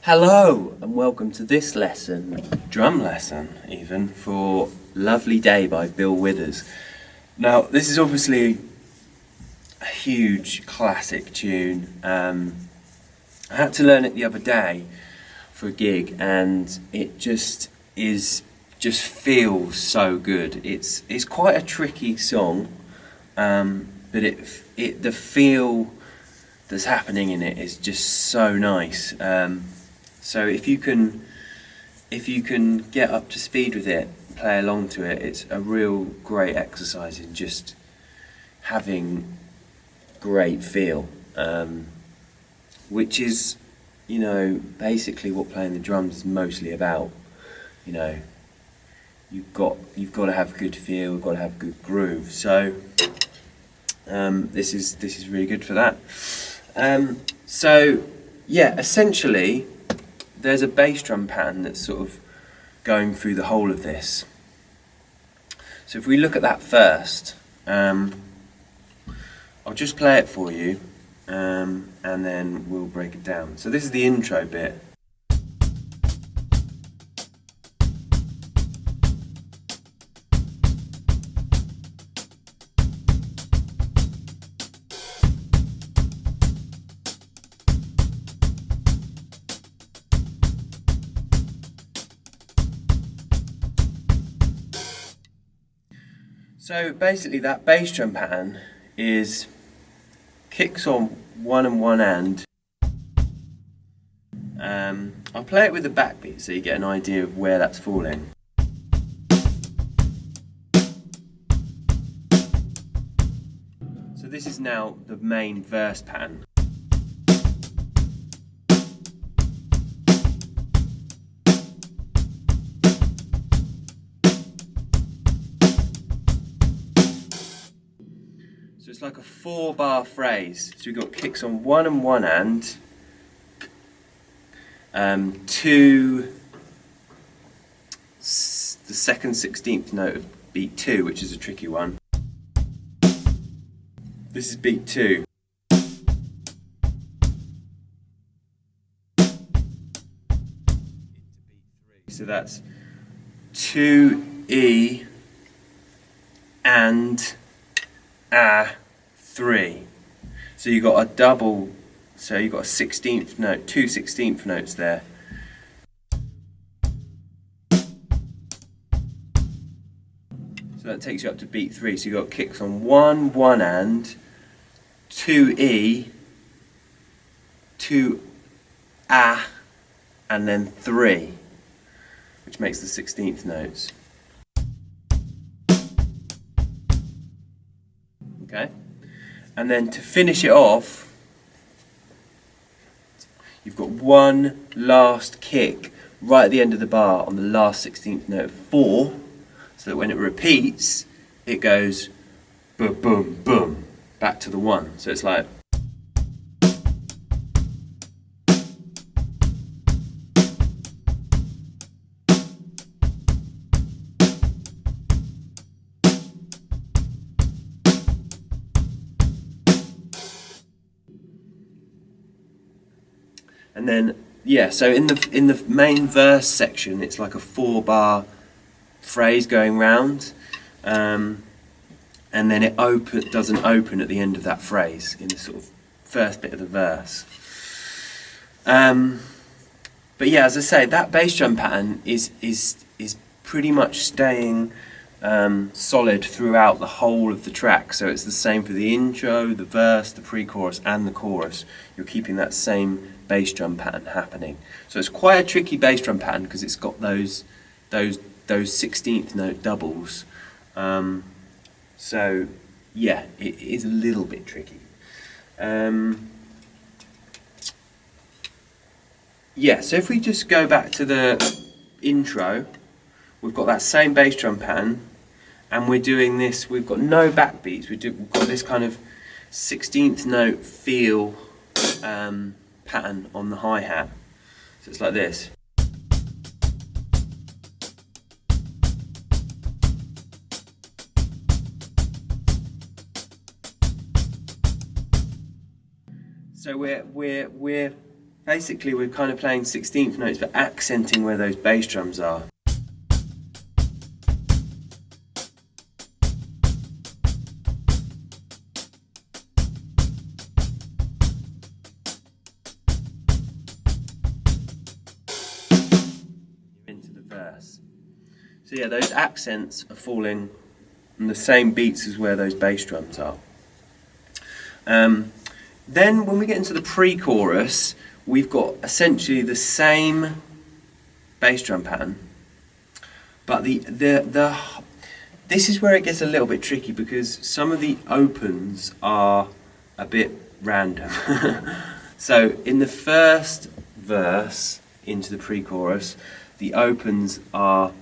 Hello and welcome to this lesson, drum lesson even, for Lovely Day by Bill Withers. Now this is obviously a huge classic tune. I had to learn it the other day for a gig and it just feels so good. It's quite a tricky song, but the feel that's happening in it is just so nice. So if you can get up to speed with it, play along to it, it's a real great exercise in just having great feel, which is, basically what playing the drums is mostly about. You've got to have good feel, you've got to have good groove. So this is really good for that. Essentially, there's a bass drum pattern that's sort of going through the whole of this. So if we look at that first, I'll just play it for you, and then we'll break it down. So this is the intro bit. So basically that bass drum pattern is kicks on one and one hand. I'll play it with the backbeat so you get an idea of where that's falling. So this is now the main verse pattern. So it's like a 4-bar phrase. So we've got kicks on one and one hand, to the second 16th note of beat 2, which is a tricky one. This is beat 2. So that's 2E and A3. So you got a double, so you got a 16th note, 2 16th notes there. So that takes you up to beat 3. So you got kicks on one hand, 2E, 2A, and then 3, which makes the 16th notes. Okay, and then to finish it off, you've got one last kick right at the end of the bar on the last 16th note of 4, so that when it repeats, it goes boom, boom, boom, back to the 1. So it's like. And then, so in the main verse section, it's like a 4-bar phrase going round, and then it doesn't open at the end of that phrase in the sort of first bit of the verse. But yeah, as I say, that bass drum pattern is pretty much staying solid throughout the whole of the track. So it's the same for the intro, the verse, the pre-chorus, and the chorus. You're keeping that same bass drum pattern happening. So it's quite a tricky bass drum pattern because it's got those 16th note doubles. So yeah, it is a little bit tricky. So if we just go back to the intro, we've got that same bass drum pattern, and we're doing this. We've got no backbeats. We've got this kind of 16th note feel pattern on the hi-hat. So it's like this. So we're basically we're kind of playing 16th notes but accenting where those bass drums are. Into the verse. So yeah, those accents are falling on the same beats as where those bass drums are. Then when we get into the pre-chorus, we've got essentially the same bass drum pattern, but this is where it gets a little bit tricky because some of the opens are a bit random. So in the first verse into the pre-chorus, the opens are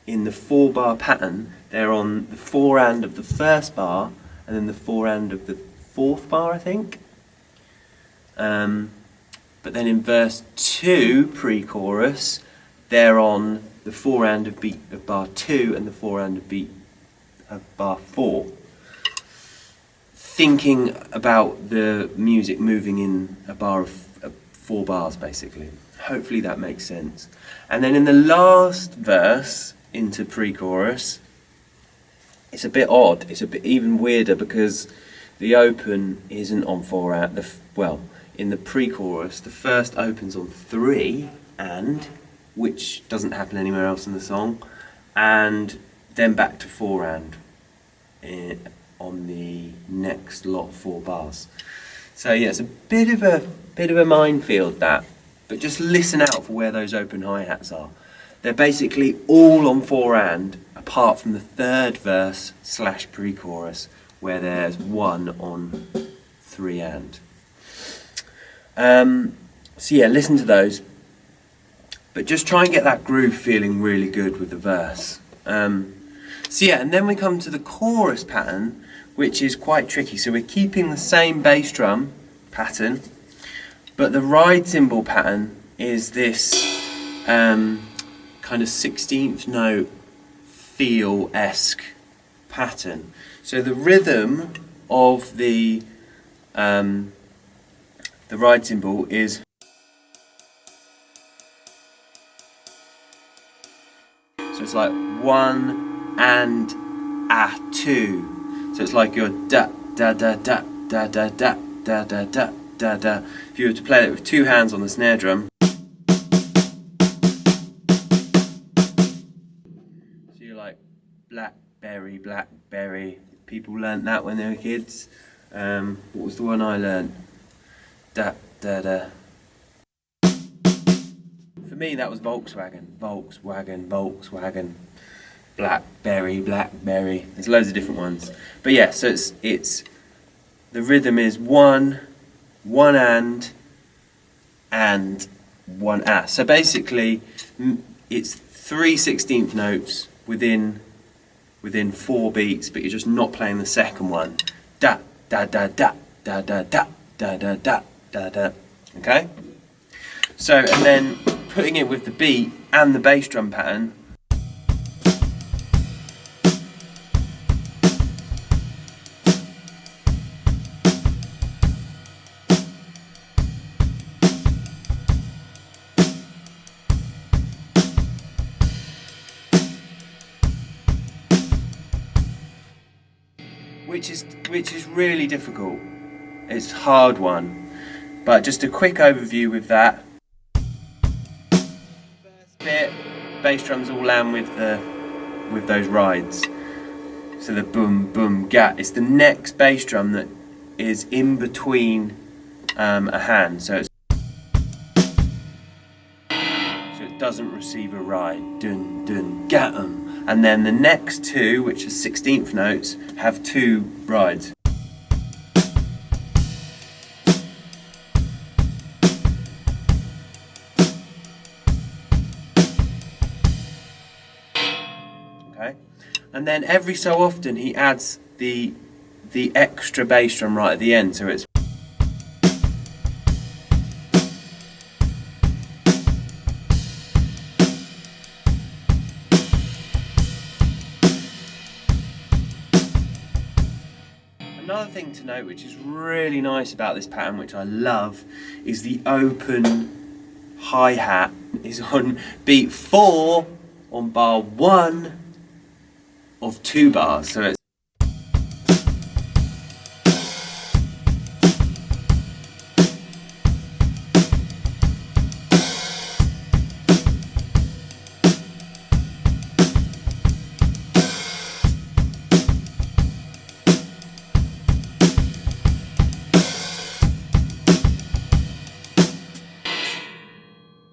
in the 4-bar pattern. They're on the 4-and of the first bar and then the 4-and of the 4th bar, I think. But then in verse 2, pre-chorus, they're on the 4-and of beat of bar 2 and the 4-and of beat of bar 4. Thinking about the music moving in a bar of 4 bars, basically. Hopefully that makes sense. And then in the last verse into pre-chorus, it's a bit odd. It's a bit even weirder because the open isn't on 4-and. In the pre-chorus, the first open's on 3-and, which doesn't happen anywhere else in the song, and then back to 4-and on the next lot of 4 bars. So yeah, it's a bit of a minefield, that, but just listen out for where those open hi-hats are. They're basically all on 4-and, apart from the third verse / pre-chorus, where there's one on 3-and. So yeah, listen to those, but just try and get that groove feeling really good with the verse. So yeah, and then we come to the chorus pattern, which is quite tricky. So we're keeping the same bass drum pattern, but the ride cymbal pattern is this kind of 16th note feel-esque pattern. So the rhythm of the ride cymbal is, so it's like 1 and a 2. So it's like your da da da da da da da da da da da da. If you were to play it with 2 hands on the snare drum, so you're like blackberry, blackberry. People learnt that when they were kids. What was the one I learnt? Da da da. For me, that was Volkswagen, Volkswagen, Volkswagen, blackberry, blackberry. There's loads of different ones, but yeah. So it's the rhythm is 1 and 1 a. So basically, it's 3 16th notes within 4 beats, but you're just not playing the second one. Da da da da da da da da da da da da. Okay. So and then putting it with the beat and the bass drum pattern. Which is really difficult. It's a hard one, but just a quick overview with that. First bit, bass drums all land with those rides. So the boom boom gat. It's the next bass drum that is in between a hand, so it doesn't receive a ride. Dun dun gat 'em. And then the next 2, which are 16th notes, have 2 rides. Okay, and then every so often he adds the extra bass drum right at the end, so it's. Another thing to note, which is really nice about this pattern, which I love, is the open hi-hat is on beat 4 on bar 1 of 2 bars. So it's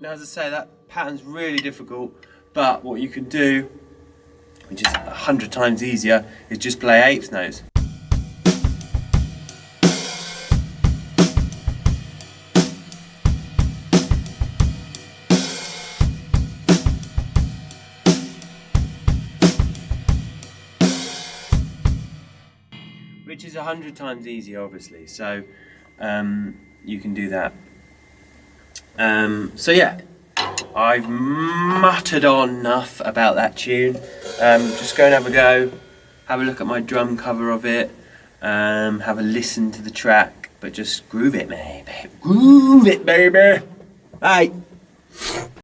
now, as I say, that pattern's really difficult, but what you can do, which is 100 times easier, is just play eighth notes. Which is 100 times easier, obviously, so you can do that. So yeah, I've muttered on enough about that tune. Just go and have a go, have a look at my drum cover of it, have a listen to the track, but just groove it, baby. Groove it, baby. Bye.